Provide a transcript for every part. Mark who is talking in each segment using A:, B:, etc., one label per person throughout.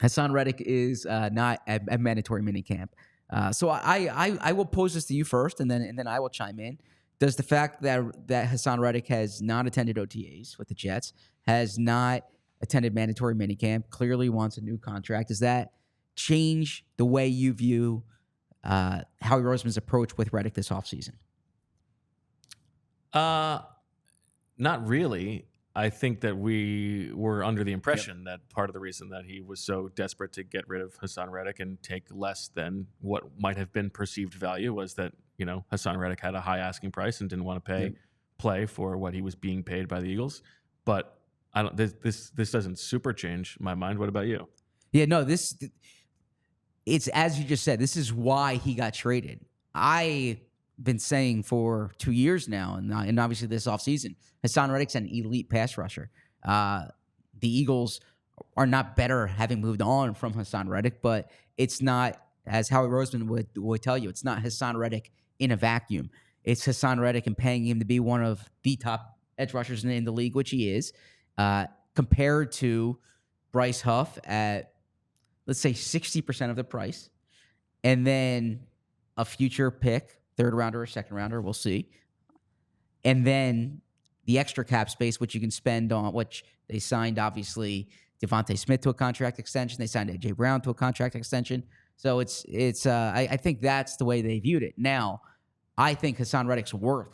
A: Haason Reddick is not at mandatory minicamp. So I will pose this to you first, and then I will chime in. Does the fact that Haason Reddick has not attended OTAs with the Jets, has not attended mandatory minicamp, clearly wants a new contract, does that change the way you view Howie Roseman's approach with Reddick this offseason?
B: Not really. I think that we were under the impression that part of the reason that he was so desperate to get rid of Haason Reddick and take less than what might have been perceived value was that, Haason Reddick had a high asking price and didn't want to play for what he was being paid by the Eagles. But I don't. This doesn't super change my mind. What about you?
A: Yeah, no. It's as you just said. This is why he got traded. I've been saying for 2 years now, and obviously this offseason, Haason Reddick's an elite pass rusher. The Eagles are not better having moved on from Haason Reddick, but it's not, as Howie Roseman would tell you, it's not Haason Reddick in a vacuum. It's Haason Reddick and paying him to be one of the top edge rushers in the league, which he is, compared to Bryce Huff at, let's say, 60% of the price, and then a future pick, third rounder or second rounder, we'll see. And then the extra cap space, which you can spend on, which they signed, obviously, Devontae Smith to a contract extension. They signed A.J. Brown to a contract extension. So I think that's the way they viewed it. Now, I think Haason Reddick's worth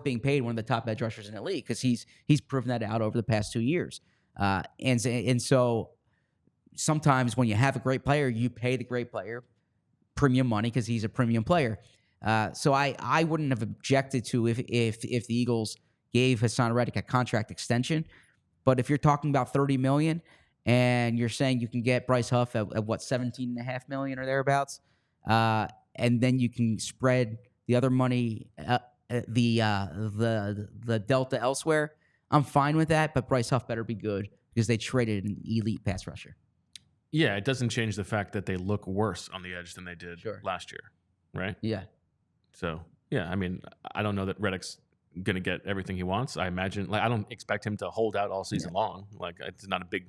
A: being paid one of the top edge rushers in the league because he's proven that out over the past 2 years. And so sometimes when you have a great player, you pay the great player premium money because he's a premium player. So I wouldn't have objected to if the Eagles gave Haason Reddick a contract extension. But if you're talking about $30 million and you're saying you can get Bryce Huff at what, $17.5 million or thereabouts, and then you can spread the other money, the delta elsewhere, I'm fine with that. But Bryce Huff better be good because they traded an elite pass rusher.
B: Yeah, it doesn't change the fact that they look worse on the edge than they did last year, right?
A: Yeah.
B: So, yeah, I mean, I don't know that Reddick's going to get everything he wants. I imagine, I don't expect him to hold out all season long. It's not a big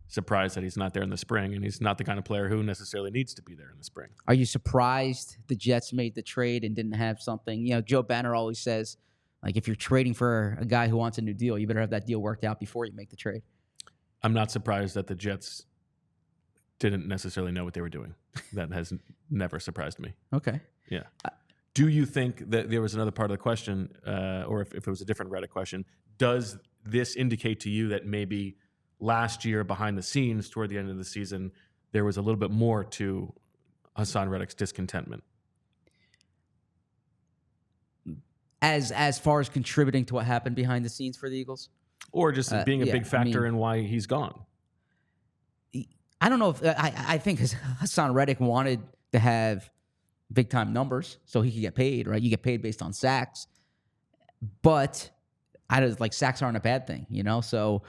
B: surprise that he's not there in the spring, and he's not the kind of player who necessarily needs to be there in the spring.
A: Are you surprised the Jets made the trade and didn't have something? Joe Banner always says, if you're trading for a guy who wants a new deal, you better have that deal worked out before you make the trade.
B: I'm not surprised that the Jets didn't necessarily know what they were doing. That has never surprised me.
A: Okay.
B: Yeah. Do you think that there was another part of the question, or if it was a different Reddit question, does this indicate to you that maybe last year behind the scenes toward the end of the season, there was a little bit more to Haason Reddick's discontentment?
A: As far as contributing to what happened behind the scenes for the Eagles?
B: Or just being a big factor in why he's gone?
A: I don't know if I think Haason Reddick wanted to have big time numbers so he could get paid, right? You get paid based on sacks, but sacks aren't a bad thing, So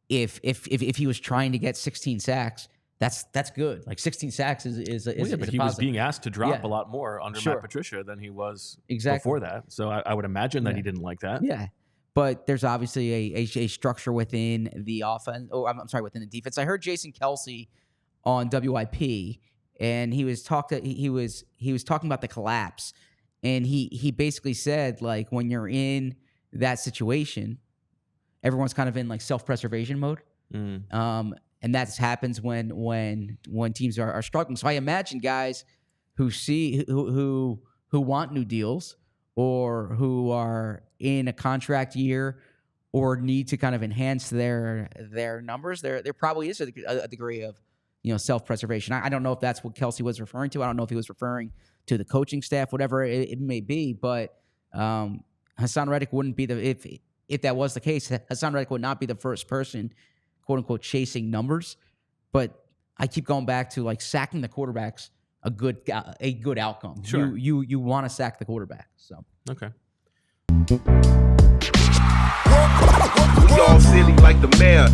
A: if he was trying to get 16 sacks, that's good. 16 sacks is
B: but he was being asked to drop a lot more under Matt Patricia than he was before that. So I would imagine that he didn't like that.
A: Yeah. But there's obviously a structure within the offense. Oh, I'm sorry, within the defense. I heard Jason Kelsey on WIP, and he was talking about the collapse, and he basically said when you're in that situation, everyone's kind of in self-preservation mode, and that happens when teams are struggling. So I imagine guys who want new deals or who are in a contract year or need to kind of enhance their numbers, there probably is a degree of self-preservation. I don't know if that's what Kelsey was referring to. I don't know if he was referring to the coaching staff, whatever it may be. But Haason Reddick wouldn't be if that was the case. Haason Reddick would not be the first person, quote unquote, chasing numbers. But I keep going back to sacking the quarterbacks a good outcome.
B: Sure,
A: you want to sack the quarterback. So
B: okay.
C: We all silly like the mayor.